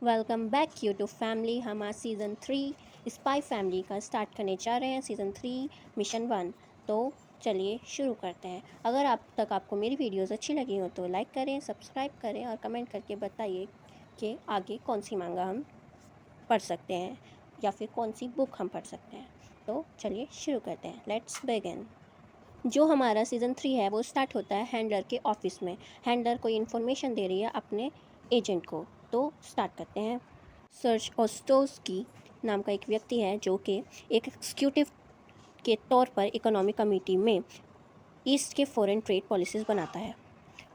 Welcome back YouTube family. हम आज season 3 spy family का स्टार्ट करने जा रहे हैं। Season 3 mission 1। तो चलिए शुरू करते हैं। अगर आप तक आपको मेरी वीडियोस अच्छी लगी हो तो लाइक करें, सब्सक्राइब करें और कमेंट करके बताइए कि आगे कौन सी मांगा हम पढ़ सकते हैं या फिर कौन सी बुक हम पढ़ सकते हैं। तो चलिए शुरू करते हैं। Let's begin. जो हमारा सीज़न 3 है वो स्टार्ट होता है हैंडलर के ऑफिस में। हैंडलर कोई इन्फॉर्मेशन दे रही है अपने एजेंट को। तो स्टार्ट करते हैं। सर्च ओस्टोस्की नाम का एक व्यक्ति है जो कि एक एग्जीक्यूटिव के तौर पर इकोनॉमिक कमेटी में ईस्ट के फॉरेन ट्रेड पॉलिसीज़ बनाता है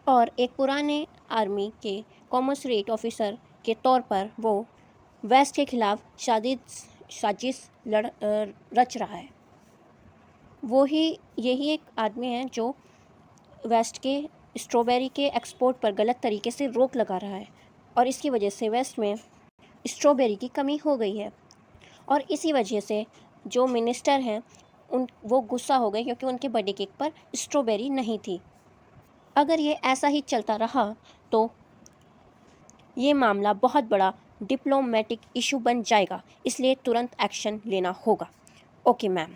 और एक पुराने आर्मी के कॉमर्स रेट ऑफिसर के तौर पर वो वेस्ट के खिलाफ साजिश रच रहा है। यही एक आदमी है जो वेस्ट के स्ट्रॉबेरी के एक्सपोर्ट पर गलत तरीके से रोक लगा रहा है और इसकी वजह से वेस्ट में स्ट्रॉबेरी की कमी हो गई है। और इसी वजह से जो मिनिस्टर हैं वो गुस्सा हो गए क्योंकि उनके बर्थडे केक पर स्ट्रॉबेरी नहीं थी। अगर ये ऐसा ही चलता रहा तो ये मामला बहुत बड़ा डिप्लोमेटिक इशू बन जाएगा, इसलिए तुरंत एक्शन लेना होगा। Okay ma'am.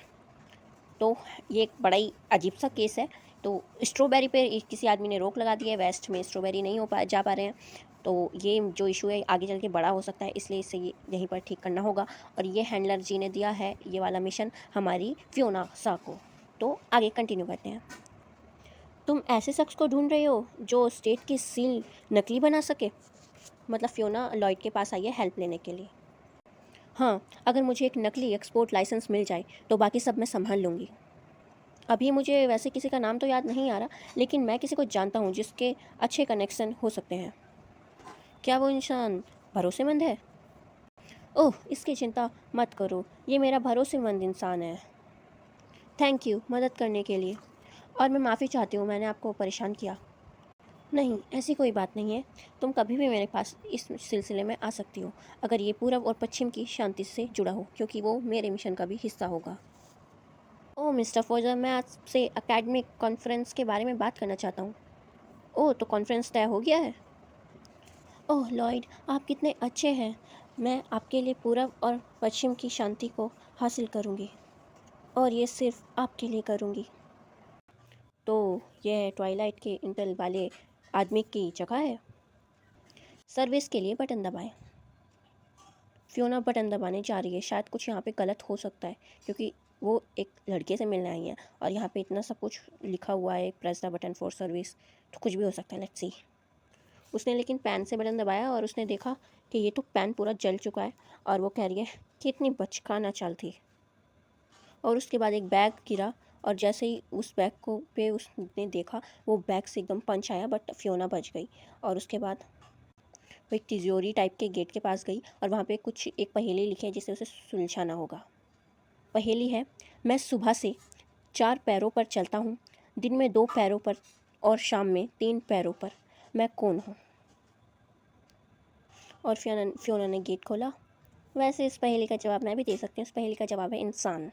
तो ये एक बड़ा ही अजीब सा केस है। तो स्ट्रॉबेरी पे किसी आदमी ने रोक लगा दी है, वेस्ट में स्ट्रॉबेरी नहीं जा पा रहे हैं। तो ये जो इशू है आगे चल के बड़ा हो सकता है, इसलिए इसे यहीं पर ठीक करना होगा। और ये हैंडलर जी ने दिया है ये वाला मिशन हमारी फियोना सा को। तो आगे कंटिन्यू करते हैं। तुम ऐसे शख्स को ढूंढ रहे हो जो स्टेट की सील नकली बना सके? मतलब फियोना लॉयड के पास आई है हेल्प लेने के लिए। हाँ, अगर मुझे एक नकली एक्सपोर्ट लाइसेंस मिल जाए तो बाकी सब मैं संभाल लूँगी। अभी मुझे वैसे किसी का नाम तो याद नहीं आ रहा, लेकिन मैं किसी को जानता हूँ जिसके अच्छे कनेक्शन हो सकते हैं। क्या वो इंसान भरोसेमंद है? ओह, इसकी चिंता मत करो, ये मेरा भरोसेमंद इंसान है। थैंक यू मदद करने के लिए। और मैं माफ़ी चाहती हूँ मैंने आपको परेशान किया। नहीं, ऐसी कोई बात नहीं है। तुम कभी भी मेरे पास इस सिलसिले में आ सकती हो अगर ये पूर्व और पश्चिम की शांति से जुड़ा हो, क्योंकि वो मेरे मिशन का भी हिस्सा होगा। ओह मिस्टर फोजर, मैं आपसे एकेडमिक कॉन्फ्रेंस के बारे में बात करना चाहता हूँ। ओह, तो कॉन्फ्रेंस तय हो गया है? ओह लॉयड, आप कितने अच्छे हैं। मैं आपके लिए पूरब और पश्चिम की शांति को हासिल करूँगी और ये सिर्फ आपके लिए करूँगी। तो यह ट्वाइलाइट के इंटेल वाले आदमी की जगह है। सर्विस के लिए बटन दबाएं। फियोना बटन दबाने जा रही है। शायद कुछ यहाँ पे गलत हो सकता है क्योंकि वो एक लड़के से मिलने आई है और यहाँ पे इतना सब कुछ लिखा हुआ है, press the button for service. तो कुछ भी हो सकता है, लेट्स सी। उसने लेकिन पैन से बटन दबाया और उसने देखा कि ये तो पैन पूरा जल चुका है और वो कह रही है कि इतनी बचकाना चाल थी। और उसके बाद एक बैग गिरा और जैसे ही उस बैग को पे उसने देखा वो बैग से एकदम पंच आया, बट फियोना बच गई। और उसके बाद वो एक तिजोरी टाइप के गेट के पास गई और वहाँ पे कुछ एक पहेली लिखी है जिसे उसे सुलझाना होगा। पहेली है, मैं सुबह से 4 पैरों पर चलता हूँ, दिन में 2 पैरों पर और शाम में 3 पैरों पर। मैं कौन हूँ? और फियोना ने गेट खोला। वैसे इस पहेली का जवाब मैं भी दे सकती हूँ। इस पहेली का जवाब है इंसान।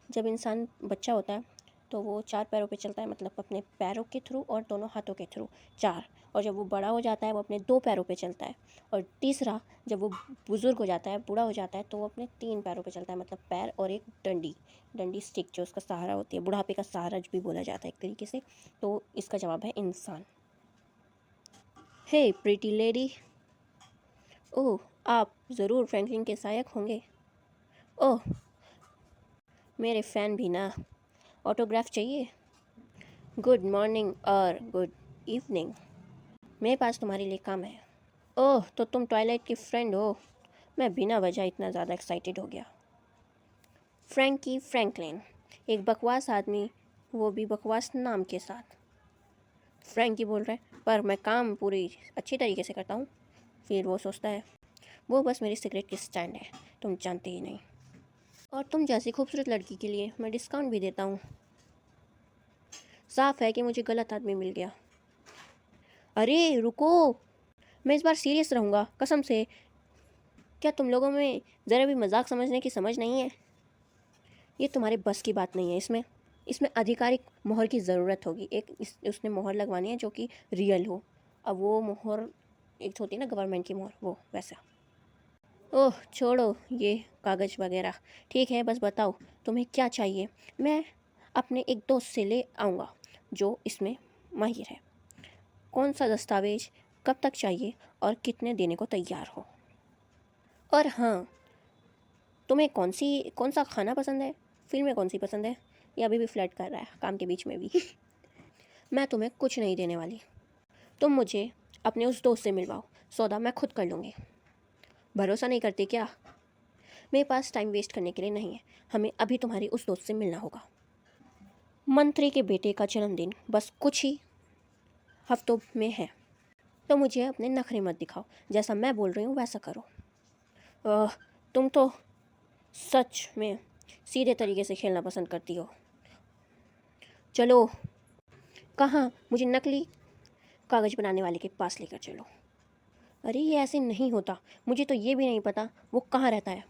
जब इंसान बच्चा होता है तो वो 4 पैरों पे चलता है, मतलब अपने पैरों के थ्रू और दोनों हाथों के थ्रू 4। और जब वो बड़ा हो जाता है वो अपने 2 पैरों पे चलता है। और तीसरा, जब वो बुज़ुर्ग हो जाता है, बूढ़ा हो जाता है, तो वो अपने 3 पैरों पे चलता है, मतलब पैर और एक डंडी स्टिक जो उसका सहारा होती है, बुढ़ापे का सहारा भी बोला जाता है एक तरीके से। तो इसका जवाब है इंसान। हे प्रीटी लेडी। ओह, आप ज़रूर फ्रैंकलिन के सहायक होंगे। ओह, मेरे फ़ैन भी ना। ऑटोग्राफ चाहिए? गुड मॉर्निंग और गुड इवनिंग, मेरे पास तुम्हारे लिए काम है। ओह, तो तुम ट्वाइलाइट की फ्रेंड हो। मैं बिना वजह इतना ज़्यादा एक्साइटेड हो गया। फ्रैंकी फ्रैंकलिन, एक बकवास आदमी, वो भी बकवास नाम के साथ। फ्रैंकी बोल रहा है, पर मैं काम पूरी अच्छी तरीके से करता हूँ। फिर वो सोचता है वो बस मेरी सिगरेट की स्टैंड है, तुम जानते ही नहीं। और तुम जैसी खूबसूरत लड़की के लिए मैं डिस्काउंट भी देता हूँ। साफ है कि मुझे गलत आदमी मिल गया। अरे रुको, मैं इस बार सीरियस रहूँगा कसम से। क्या तुम लोगों में ज़रा भी मजाक समझने की समझ नहीं है? ये तुम्हारे बस की बात नहीं है। इसमें इसमें आधिकारिक मोहर की ज़रूरत होगी। उसने मोहर लगवानी है जो कि रियल हो। अब वो मोहर एक होती है ना गवर्नमेंट की मोहर, वो वैसा। ओह छोड़ो ये कागज़ वगैरह, ठीक है बस बताओ तुम्हें क्या चाहिए। मैं अपने एक दोस्त से ले आऊँगा जो इसमें माहिर है। कौन सा दस्तावेज कब तक चाहिए और कितने देने को तैयार हो। और हाँ, तुम्हें कौन सा खाना पसंद है, फिल्में कौन सी पसंद है, या अभी भी फ्लर्ट कर रहा है काम के बीच में भी। मैं तुम्हें कुछ नहीं देने वाली, तुम मुझे अपने उस दोस्त से मिलवाओ, सौदा मैं खुद कर लूँगी। भरोसा नहीं करती क्या? मेरे पास टाइम वेस्ट करने के लिए नहीं है, हमें अभी तुम्हारी उस दोस्त से मिलना होगा। मंत्री के बेटे का जन्मदिन बस कुछ ही हफ्तों में है, तो मुझे अपने नखरे मत दिखाओ, जैसा मैं बोल रही हूँ वैसा करो। तुम तो सच में सीधे तरीके से खेलना पसंद करती हो। चलो, कहाँ? मुझे नकली कागज़ बनाने वाले के पास लेकर चलो। अरे ये ऐसे नहीं होता, मुझे तो ये भी नहीं पता वो कहाँ रहता है।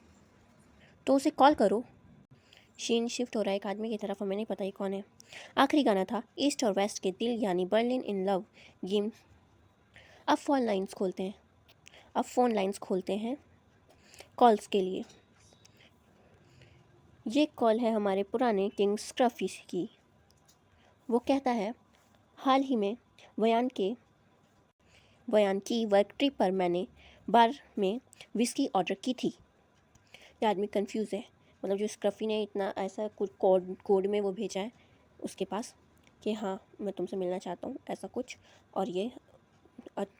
तो उसे कॉल करो। शीन शिफ्ट हो रहा है एक आदमी की तरफ, हमें नहीं पता ये कौन है। आखिरी गाना था ईस्ट और वेस्ट के दिल यानी बर्लिन इन लव गेम। अब फ़ोन लाइंस खोलते हैं कॉल्स के लिए। ये कॉल है हमारे पुराने किंग स्क्रफी की। वो कहता है, हाल ही में बयान की वर्क ट्रिप पर मैंने बार में विस्की ऑर्डर की थी। ये आदमी कंफ्यूज है, मतलब जो स्क्रफी ने इतना ऐसा कुछ कोड में वो भेजा है उसके पास कि हाँ मैं तुमसे मिलना चाहता हूँ ऐसा कुछ। और ये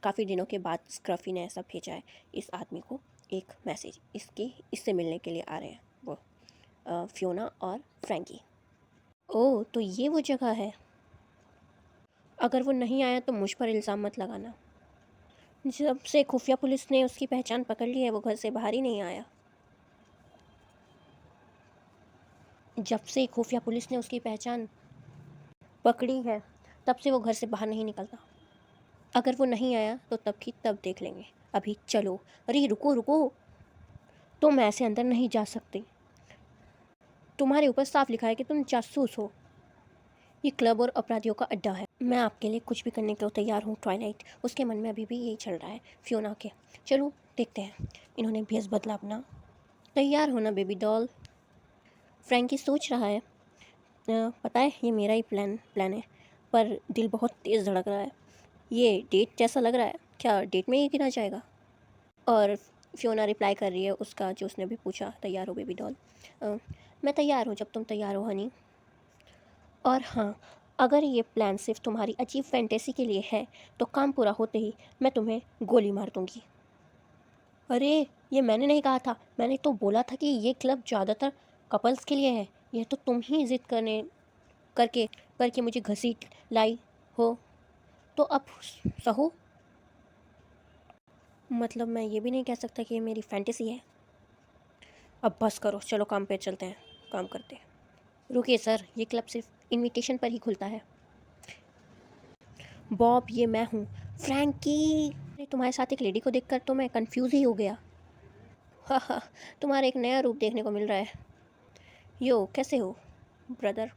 काफ़ी दिनों के बाद स्क्रफी ने ऐसा भेजा है इस आदमी को एक मैसेज, इससे मिलने के लिए आ रहे हैं वो फियोना और फ्रैंकी। ओह तो ये वो जगह है। अगर वो नहीं आया तो मुझ पर इल्ज़ाम मत लगाना। जब से खुफिया पुलिस ने उसकी पहचान पकड़ ली है वो घर से बाहर ही नहीं आया। जब से खुफिया पुलिस ने उसकी पहचान पकड़ी है तब से वो घर से बाहर नहीं निकलता। अगर वो नहीं आया तो तब की तब देख लेंगे, अभी चलो। अरे रुको रुको, तुम ऐसे अंदर नहीं जा सकते, तुम्हारे ऊपर साफ लिखा है कि तुम जासूस हो। ये क्लब और अपराधियों का अड्डा है। मैं आपके लिए कुछ भी करने के लिए तैयार हूँ ट्वाइलाइट। उसके मन में अभी भी यही चल रहा है फियोना के। चलो देखते हैं। इन्होंने भेस बदला अपना। तैयार होना बेबी डॉल। फ्रैंकी सोच रहा है, पता है ये मेरा ही प्लान है, पर दिल बहुत तेज़ धड़क रहा है। ये डेट जैसा लग रहा है, क्या डेट में ही गिना जाएगा? और फियोना रिप्लाई कर रही है उसका जो उसने अभी पूछा, तैयार हो बेबी डॉल। मैं तैयार हूँ जब तुम तैयार हो हनी। और हाँ, अगर ये प्लान सिर्फ तुम्हारी अजीब फैंटेसी के लिए है तो काम पूरा होते ही मैं तुम्हें गोली मार दूँगी। अरे ये मैंने नहीं कहा था, मैंने तो बोला था कि ये क्लब ज़्यादातर कपल्स के लिए है। ये तो तुम ही ज़िद करके मुझे घसीट लाई हो, तो अब सहो। मतलब मैं ये भी नहीं कह सकता कि ये मेरी फैंटेसी है। अब बस करो, चलो काम पे चलते हैं, काम करते हैं। रुकिए सर, ये क्लब सिर्फ इनविटेशन पर ही खुलता है। बॉब ये मैं हूँ फ्रैंकी। अरे तुम्हारे साथ एक लेडी को देखकर तो मैं कंफ्यूज ही हो गया। हा हा, तुम्हारा एक नया रूप देखने को मिल रहा है। यो कैसे हो ब्रदर?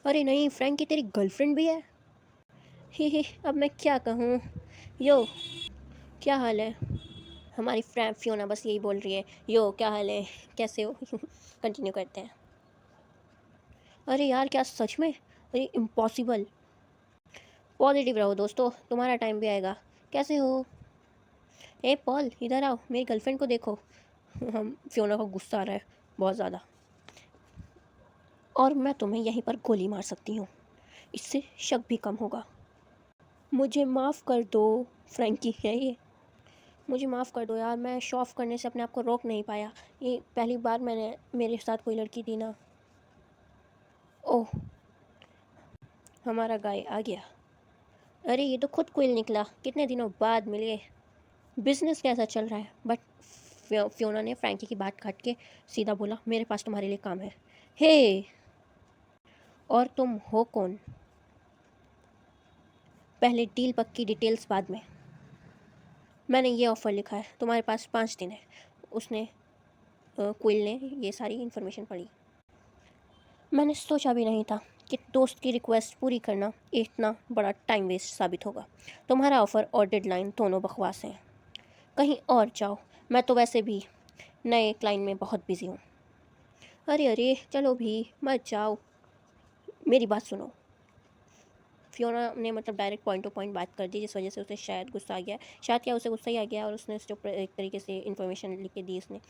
अरे नहीं फ्रैंकी, तेरी गर्लफ्रेंड भी है? ही अब मैं क्या कहूँ। यो क्या हाल है? हमारी फ्रेंड फियोना बस यही बोल रही है, यो क्या हाल है, कैसे हो। कंटिन्यू करते हैं। अरे यार क्या सच में? अरे इम्पॉसिबल। पॉजिटिव रहो दोस्तों, तुम्हारा टाइम भी आएगा। कैसे हो? ए पॉल इधर आओ, मेरी गर्लफ्रेंड को देखो। हम फियोना को गुस्सा आ रहा है बहुत ज़्यादा। और मैं तुम्हें यहीं पर गोली मार सकती हूँ, इससे शक भी कम होगा। मुझे माफ़ कर दो फ्रैंकी है ये। मुझे माफ़ कर दो यार, मैं शो ऑफ करने से अपने आप को रोक नहीं पाया। ये पहली बार मैंने मेरे साथ कोई लड़की थी ना। ओह हमारा गाय आ गया। अरे ये तो खुद कोयल निकला, कितने दिनों बाद मिले। बिजनेस कैसा चल रहा है? बट फियोना ने फ्रैंकी की बात काट के सीधा बोला, मेरे पास तुम्हारे लिए काम है। हे और तुम हो कौन? पहले डील पक्की, डिटेल्स बाद में। मैंने ये ऑफ़र लिखा है, तुम्हारे पास 5 दिन है। उसने क्विल ने ये सारी इन्फॉर्मेशन पढ़ी। मैंने सोचा भी नहीं था कि दोस्त की रिक्वेस्ट पूरी करना इतना बड़ा टाइम वेस्ट साबित होगा। तुम्हारा ऑफ़र और डेडलाइन दोनों बकवास हैं। कहीं और जाओ, मैं तो वैसे भी नए क्लाइंट में बहुत बिज़ी हूँ। अरे अरे चलो भी, मत जाओ, मेरी बात सुनो। फियोना ने मतलब डायरेक्ट पॉइंट टू पॉइंट बात कर दी, जिस वजह से उसे शायद गुस्सा आ गया। शायद क्या उसे गुस्सा ही आ गया, और उसने जो एक तरीके से इन्फॉर्मेशन लिख के दी इसने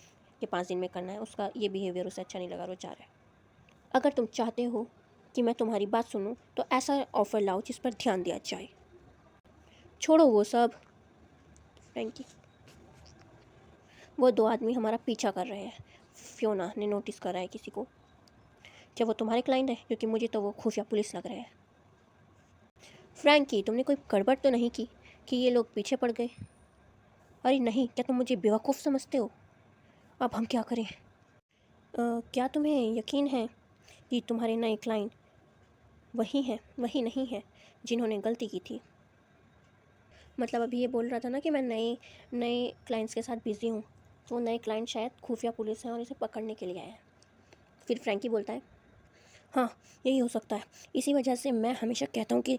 कि 5 दिन में करना है, उसका ये बिहेवियर उसे अच्छा नहीं लगा और वो चाह रहा है। अगर तुम चाहते हो कि मैं तुम्हारी बात सुनूं तो ऐसा ऑफ़र लाओ जिस पर ध्यान दिया जाए। छोड़ो वो सब फ्रैंकी, वो 2 आदमी हमारा पीछा कर रहे हैं। फियोना ने नोटिस करा है किसी को। क्या वो तुम्हारे क्लाइंट है? क्योंकि मुझे तो वो खुफिया पुलिस लग रहे हैं। फ्रैंकी, तुमने कोई गड़बड़ तो नहीं की कि ये लोग पीछे पड़ गए? अरे नहीं, क्या तुम मुझे बेवकूफ़ समझते हो? अब हम क्या करें? क्या तुम्हें यकीन है कि तुम्हारे नए क्लाइंट वही नहीं है जिन्होंने गलती की थी? मतलब अभी ये बोल रहा था ना कि मैं नए नए क्लाइंट्स के साथ बिज़ी हूँ, तो वो नए क्लाइंट शायद खुफिया पुलिस हैं और इसे पकड़ने के लिए आए हैं। फिर फ्रैंकी बोलता है, हाँ, यही हो सकता है। इसी वजह से मैं हमेशा कहता हूँ कि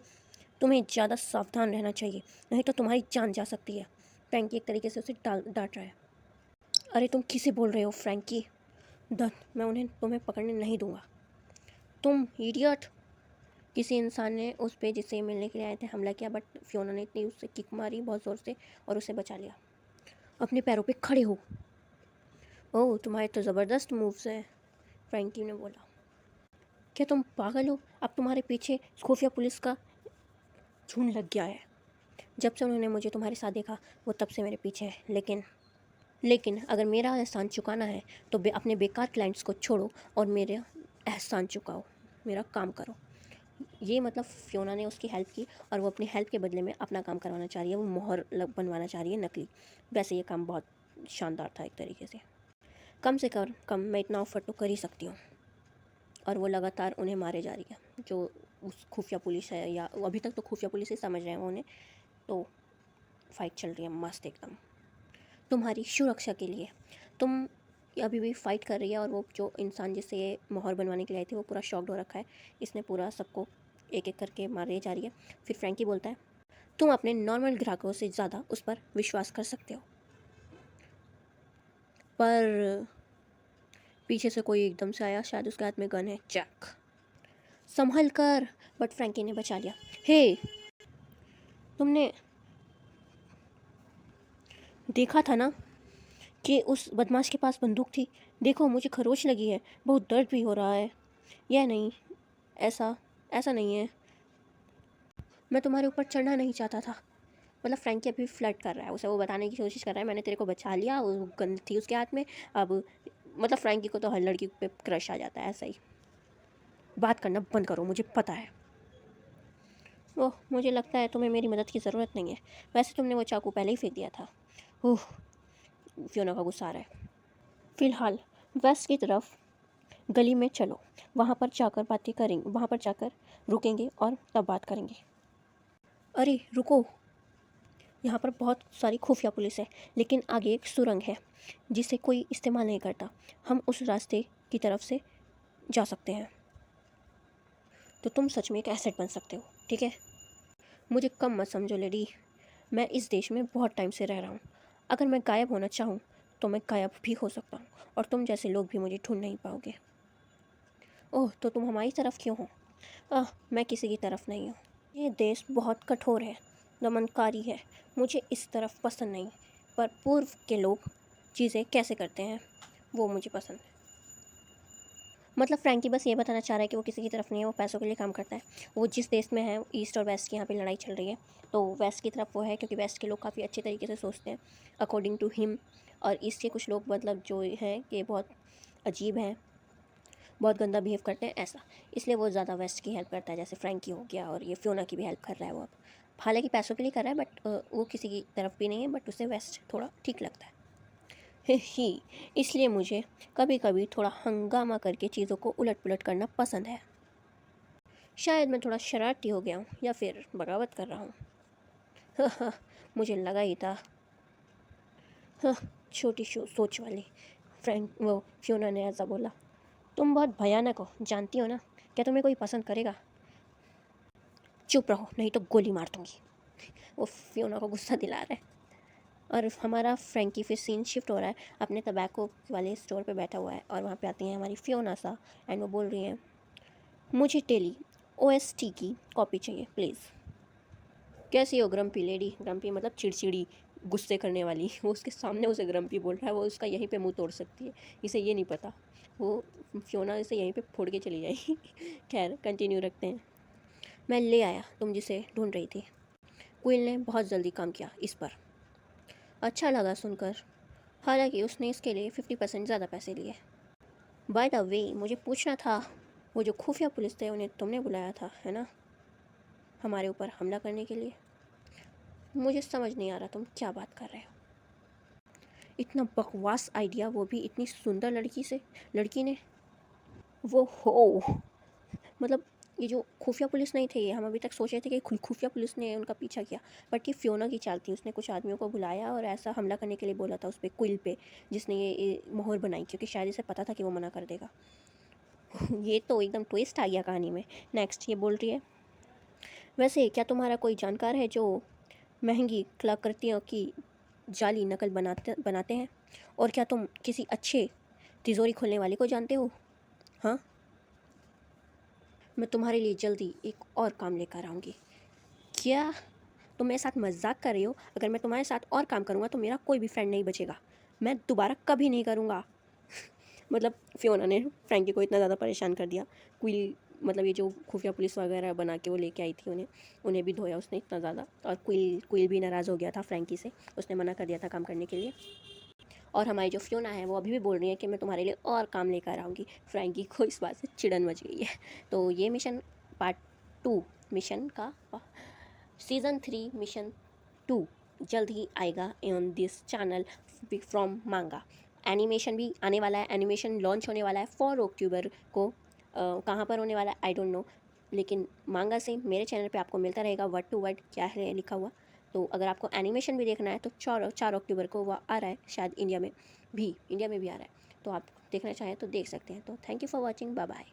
तुम्हें ज़्यादा सावधान रहना चाहिए, नहीं तो तुम्हारी जान जा सकती है। फ्रैंकी एक तरीके से उसे डांट रहा है। अरे तुम किसे बोल रहे हो फ्रैंकी? मैं उन्हें तुम्हें पकड़ने नहीं दूंगा। तुम इडियट! किसी इंसान ने उस पे जिससे मिलने के लिए आए थे हमला किया, बट फियोना ने इतनी उससे किक मारी बहुत ज़ोर से और उसे बचा लिया। अपने पैरों पे खड़े हो। ओह, तुम्हारे तो ज़बरदस्त मूव्स हैं, फ्रैंकी ने बोला। क्या तुम पागल हो? अब तुम्हारे पीछे खुफिया पुलिस का झुंड लग गया है। जब से उन्होंने मुझे तुम्हारे साथ देखा वो तब से मेरे पीछे है। लेकिन अगर मेरा एहसान चुकाना है तो अपने बेकार क्लाइंट्स को छोड़ो और मेरे एहसान चुकाओ, मेरा काम करो। ये मतलब फियोना ने उसकी हेल्प की और वो अपनी हेल्प के बदले में अपना काम करवाना चाह रही है। वो मोहर बनवाना चाह रही है नकली। वैसे ये काम बहुत शानदार था एक तरीके से। कम से कम मैं इतना ऑफर तो कर ही सकती हूँ। और वो लगातार उन्हें मारे जा रही है, जो उस खुफिया पुलिस है, या अभी तक तो खुफिया पुलिस ही समझ रहे हैं उन्हें। तो फाइट चल रही है मस्त एकदम तुम्हारी सुरक्षा के लिए। तुम अभी भी फाइट कर रही है, और वो जो इंसान जिससे ये मोहर बनवाने के लिए आई थी वो पूरा शॉक्ड हो रखा है। इसने पूरा सबको एक एक करके मारे जा रही है। फिर फ्रैंकी बोलता है, तुम अपने नॉर्मल ग्राहकों से ज़्यादा उस पर विश्वास कर सकते हो। पर पीछे से कोई एकदम से आया, शायद उसके हाथ में गन है। चैक, संभल कर। बट फ्रैंकी ने बचा लिया। हे, तुमने देखा था ना कि उस बदमाश के पास बंदूक थी? देखो, मुझे खरोच लगी है, बहुत दर्द भी हो रहा है। यह नहीं, ऐसा ऐसा नहीं है, मैं तुम्हारे ऊपर चढ़ना नहीं चाहता था। मतलब फ्रैंकी अभी फ्लर्ट कर रहा है, उसे वो बताने की कोशिश कर रहा है, मैंने तेरे को बचा लिया, वो गन थी उसके हाथ में। अब मतलब फ्रैंकी को तो हर लड़की पे क्रश आ जाता है ऐसा ही। बात करना बंद करो, मुझे पता है। ओह, मुझे लगता है तुम्हें मेरी मदद की ज़रूरत नहीं है। वैसे तुमने वो चाकू पहले ही फेंक दिया था। ओह, फियोना का गुस्सा आ रहा है। फ़िलहाल वेस्ट की तरफ गली में चलो, वहाँ पर जाकर रुकेंगे और तब बात करेंगे। अरे रुको, यहाँ पर बहुत सारी खुफिया पुलिस है, लेकिन आगे एक सुरंग है जिसे कोई इस्तेमाल नहीं करता। हम उस रास्ते की तरफ से जा सकते हैं। तो तुम सच में एक एसेट बन सकते हो, ठीक है? मुझे कम मत समझो लेडी, मैं इस देश में बहुत टाइम से रह रहा हूँ। अगर मैं गायब होना चाहूँ तो मैं गायब भी हो सकता हूँ, और तुम जैसे लोग भी मुझे ढूंढ नहीं पाओगे। ओह, तो तुम हमारी तरफ क्यों हो? मैं किसी की तरफ नहीं हूँ। ये देश बहुत कठोर है, दमनकारी है, मुझे इस तरफ पसंद नहीं। पर पूर्व के लोग चीज़ें कैसे करते हैं वो मुझे पसंद है। मतलब फ्रैंकी बस ये बताना चाह रहा है कि वो किसी की तरफ नहीं है, वो पैसों के लिए काम करता है। वो जिस देश में है, ईस्ट और वेस्ट की यहाँ पे लड़ाई चल रही है, तो वेस्ट की तरफ वो है क्योंकि वेस्ट के लोग काफ़ी अच्छे तरीके से सोचते हैं अकॉर्डिंग टू हिम। और ईस्ट के कुछ लोग मतलब जो हैं कि बहुत अजीब हैं, बहुत गंदा बिहेव करते हैं ऐसा। इसलिए वो ज़्यादा वेस्ट की हेल्प करता है, जैसे फ्रैंकी हो गया, और ये फियोना की भी हेल्प कर रहा है वो अब। हालांकि पैसों के लिए कर रहा है, बट वो किसी की तरफ भी नहीं है, बट उसे वेस्ट थोड़ा ठीक लगता है। ही, इसलिए मुझे कभी कभी थोड़ा हंगामा करके चीज़ों को उलट पुलट करना पसंद है। शायद मैं थोड़ा शरारती हो गया हूँ या फिर बगावत कर रहा हूँ। मुझे लगा ही था। हाँ, छोटी सोच वाली, फ्रैंक वो फियोना ने ऐसा बोला। तुम बहुत भयानक हो, जानती हो ना? क्या तुम्हें कोई पसंद करेगा? चुप रहो नहीं तो गोली मार दूँगी। वो फियोना को गुस्सा दिला रहा है। और हमारा फ्रैंकी फिर सीन शिफ्ट हो रहा है, अपने टबैको वाले स्टोर पे बैठा हुआ है और वहाँ पे आती हैं हमारी फियोना सा एंड वो बोल रही हैं, मुझे टेली OST की कॉपी चाहिए प्लीज़। कैसी हो ग्रम्पी लेडी? ग्रम्पी मतलब चिड़चिड़ी, गुस्से करने वाली। वो उसके सामने उसे ग्रम्पी बोल रहा है, वो उसका यहीं पे मुंह तोड़ सकती है, इसे ये नहीं पता। वो फियोना इसे यहीं पे फोड़ के चली जाएगी। खैर कंटिन्यू रखते हैं। मैं ले आया तुम जिसे ढूंढ रही थी। क्विल ने बहुत जल्दी काम किया इस पर। अच्छा लगा सुनकर, हालांकि उसने इसके लिए 50% ज़्यादा पैसे लिए। बाय द वे मुझे पूछना था, वो जो खुफिया पुलिस थे उन्हें तुमने बुलाया था है ना, हमारे ऊपर हमला करने के लिए? मुझे समझ नहीं आ रहा तुम क्या बात कर रहे हो। इतना बकवास आइडिया, वो भी इतनी सुंदर लड़की ने। वो हो मतलब ये जो खुफिया पुलिस नहीं थे, ये हम अभी तक सोच रहे थे कि खुफिया पुलिस ने उनका पीछा किया, बट ये फियोना की चाल थी। उसने कुछ आदमियों को बुलाया और ऐसा हमला करने के लिए बोला था उस पर, क्विल पे, जिसने ये मोहर बनाई, क्योंकि शायद इसे पता था कि वो मना कर देगा। ये तो एकदम ट्विस्ट आ गया कहानी में। नेक्स्ट ये बोल रही है, वैसे क्या तुम्हारा कोई जानकार है जो महंगी कलाकृतियों की जाली नकल बनाते हैं? और क्या तुम किसी अच्छे तिजोरी खोलने वाले को जानते हो? हाँ, मैं तुम्हारे लिए जल्दी एक और काम लेकर आऊँगी। क्या तुम मेरे साथ मजाक कर रही हो? अगर मैं तुम्हारे साथ और काम करूँगा तो मेरा कोई भी फ्रेंड नहीं बचेगा। मैं दोबारा कभी नहीं करूँगा। मतलब फियोना ने फ्रैंकी को इतना ज़्यादा परेशान कर दिया। क्विल मतलब ये जो खुफिया पुलिस वगैरह बना के वो लेके आई थी उन्हें भी धोया उसने इतना ज़्यादा। और क्विल भी नाराज़ हो गया था फ्रैंकी से, उसने मना कर दिया था काम करने के लिए। और हमारी जो फियोना है वो अभी भी बोल रही है कि मैं तुम्हारे लिए और काम लेकर आऊँगी। फ्रैंकी को इस बात से चिड़न मच गई है। तो ये मिशन पार्ट 2 मिशन का सीज़न 3 मिशन 2 जल्द ही आएगा ऑन दिस चैनल फ्रॉम मांगा। एनिमेशन भी आने वाला है, एनिमेशन लॉन्च होने वाला है 4 अक्टूबर को। कहाँ पर होने वाला है आई डोंट नो, लेकिन मांगा से मेरे चैनल पे आपको मिलता रहेगा वर्ड टू वर्ड क्या है लिखा हुआ। तो अगर आपको एनिमेशन भी देखना है तो 4 अक्टूबर को वह आ रहा है, शायद इंडिया में भी आ रहा है। तो आप देखना चाहें तो देख सकते हैं। तो thank you for watching, bye bye.